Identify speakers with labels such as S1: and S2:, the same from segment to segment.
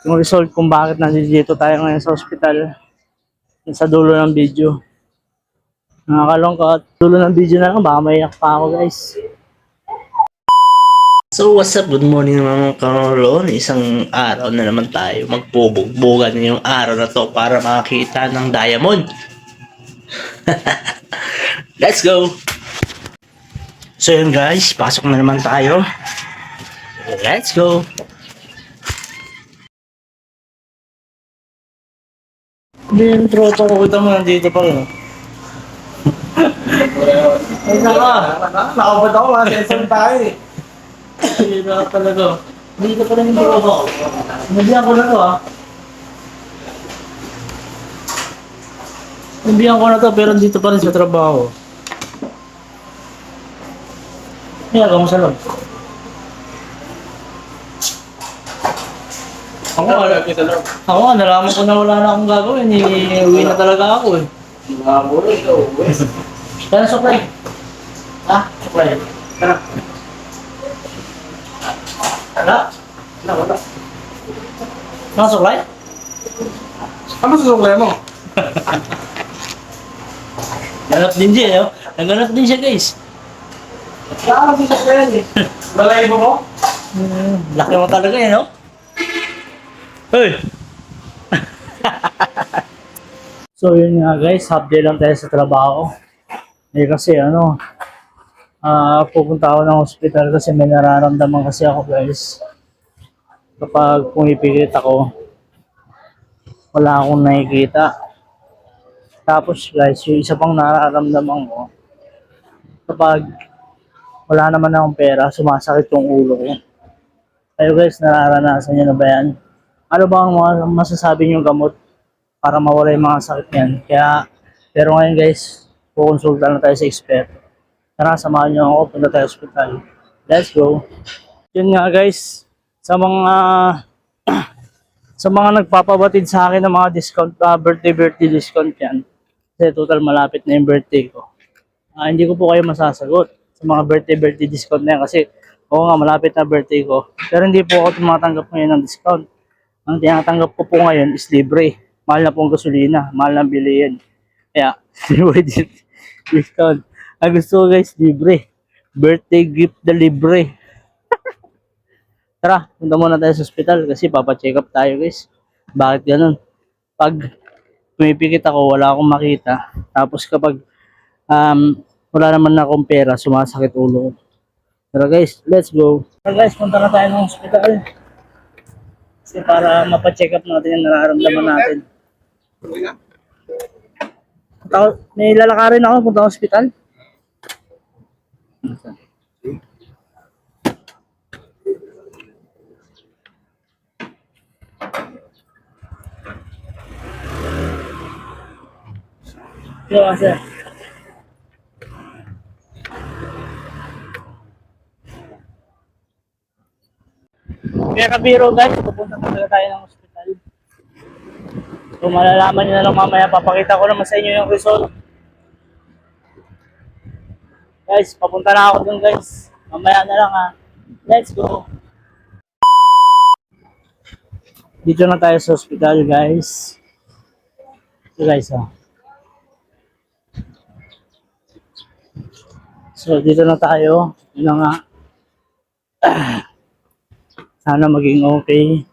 S1: yung result kung bakit nandito tayo ngayon sa ospital, sa dulo ng video. Nakakalungkot. Dulo ng video na lang, baka maiyak pa ako guys.
S2: So what's up? Good morning mga karoon. Isang araw na naman tayo magpubugbugan yung araw na to para makakita ng diamond. Let's go! So yun guys, pasok na naman tayo. Let's go!
S1: Hindi yung tropa ko, kita mo nandito pa rin. Ay naka, nakabad ako, masesam tayo eh. Hindi na talaga. Dito pa rin yung tropa ko. Nabihan ko na to ah. Nabihan ko na to pero dito pa rin sa trabaho. Kaya ka mo sa loob. Ako nga, nalaman ko na wala na akong gagawin. Uwi na talaga ako eh. Tara, supply. Ha? Supply. Tara. Wala? Wala. Mga supply?
S3: Ano sa suklay mo?
S1: Naghanap din siya, no? Naghanap din siya, guys.
S3: Saan sa suklay eh? Balay mo?
S1: Laki mo talaga eh, no? Hoy! So yun nga guys, update lang tayo sa trabaho. Eh kasi pupunta ako ng hospital kasi may nararamdaman kasi ako guys. Kapag pumipikit ako, wala akong nakikita. Tapos guys, yung isa pang nararamdaman ko, kapag wala naman akong pera, sumasakit yung ulo ko. Kayo guys, nararanasan nyo na ba yan? Ano ba ang mga masasabi nyo gamot para mawala yung mga sakit niyan? Pero ngayon guys, kukonsulta na tayo sa expert. Tara, samahan nyo ako, punta tayo sa hospital. Let's go! Yun nga guys, sa mga nagpapabatid sa akin ng mga discount, birthday discount yan. Kasi total malapit na yung birthday ko. Hindi ko po kayo masasagot sa mga birthday discount na yan kasi oo nga, malapit na birthday ko. Pero hindi po ako tumatanggap ngayon ng discount. Ang tinatanggap ko po ngayon is libre. Mahal na pong gasolina, mahal na bilihin. Kaya, libre discount. Ang gusto ko guys, libre. Birthday gift na libre. Tara, punta muna tayo sa hospital kasi papacheck up tayo guys. Bakit ganun? Pag pumipikit ako, wala akong makita. Tapos kapag wala naman na akong pera, sumasakit ulo ko. Tara guys, let's go. Tara guys, punta na tayo ng hospital. Kasi para mapacheck up natin yung nararamdaman natin. May lalakarin ako punta sa hospital. Yo, sir. Kaya kabiro guys, pupunta talaga tayo ng hospital. So malalaman nyo na lang mamaya, papakita ko naman sa inyo yung result. Guys, papunta na ako dun guys. Mamaya na lang ha. Let's go! Dito na tayo sa hospital guys. So guys So dito na tayo. Yun na nga. Sana maging okay.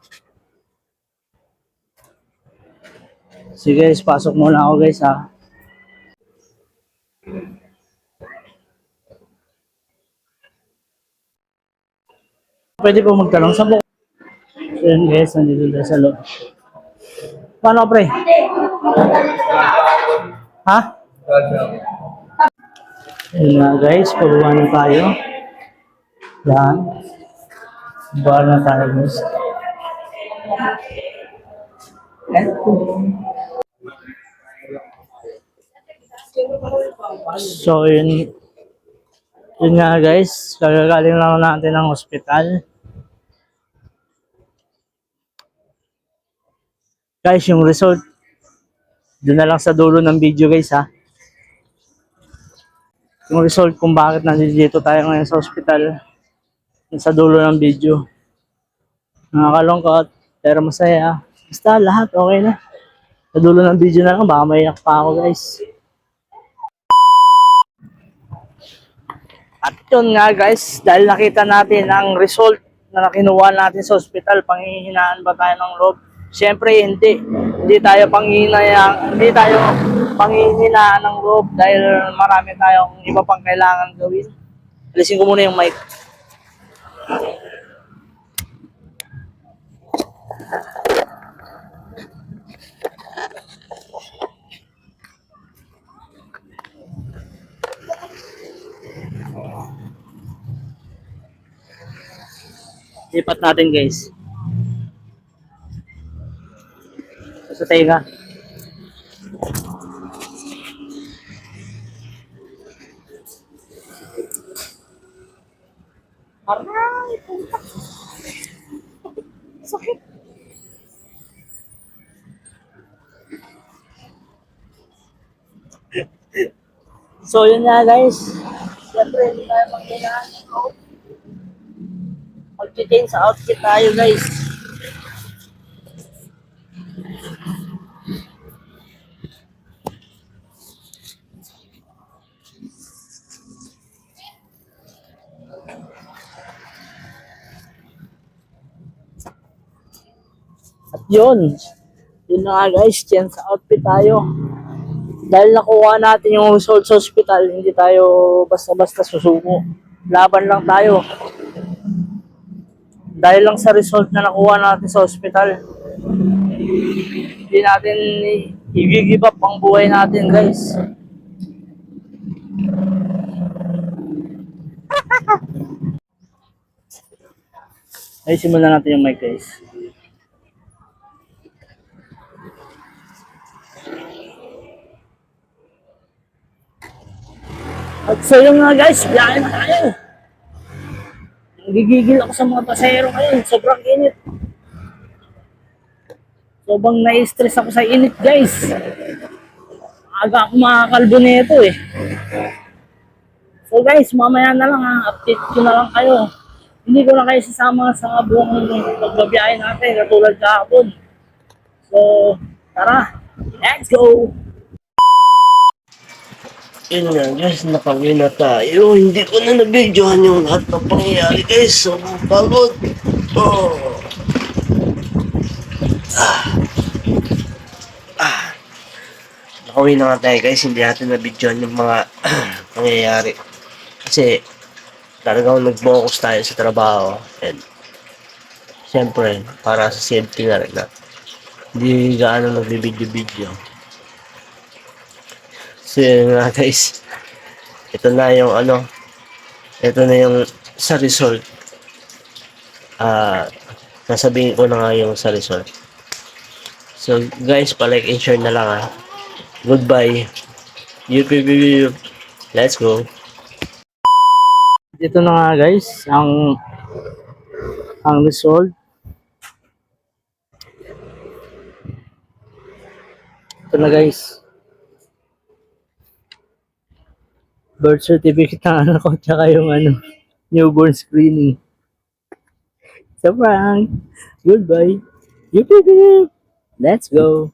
S1: Sige guys, pasok muna ako guys ha. Pwede po magtanong sa buko. So yun guys, nandito tayo sa loob. Paano pre? Ha? Yun na guys, pababa na tayo. Yan. Pababa na tayo guys. So yun nga guys, kagagaling lang natin ng hospital. Guys, yung result, doon na lang sa dulo ng video guys ha. Yung result kung bakit nandito tayo ngayon sa hospital, sa dulo ng video. Nakakalungkot. Pero masaya. Basta lahat okay na. Sa dulo ng video na lang, baka maiyak pa ako guys. At yun nga guys, dahil nakita natin ang result na kinuha natin sa ospital, panghihinaan ba tayo ng loob? Siyempre hindi. Hindi tayo panghihinaan ng loob dahil marami tayong iba pang kailangan gawin. Alisin ko muna yung mic. Lipat natin guys. Sa tenga. Aray, puta. Sakit. So yun nga guys. Siyempre hindi tayo magkailangan. Mag-change sa outfit tayo guys. At yun na nga guys, change sa outfit tayo. Dahil nakuha natin yung result sa hospital, hindi tayo basta-basta susuko. Laban lang tayo. Dahil lang sa result na nakuha natin sa hospital, hindi natin i-give up ang buhay natin guys. Ay, simulan natin yung mic guys. At so yun nga guys, biyahe na tayo. Nagigigil ako sa mga pasahero ngayon, sobrang init. Sobrang na-stress ako sa init guys. Aga ako makakalbo nito eh. So guys, mamaya na lang ha, update ko na lang kayo. Hindi ko na kayo sasama sa buong pagbabiyahe natin, katulad kahapon. So, tara, let's go!
S2: Yun nga guys, nakawin na tayo. Hindi ko na na-videohan yung lahat ng pangyayari guys. So, pagod. Oh. Nakawin na nga tayo guys. Hindi natin na-videohan yung mga pangyayari. Kasi, talagang nag-focus tayo sa trabaho. And, siyempre, para sa safety na rin na. Hindi gaano nag-video-video. So yun nga guys, ito na yung sa result. Nasabihin ko na nga yung sa result. So guys, pa-like and share na lang ha. Goodbye. UPBB. Let's go.
S1: Ito na nga guys, ang result. Ito na guys. Birth certificate ng anak ko, tsaka yung newborn screening. So prank. Goodbye. Let's go.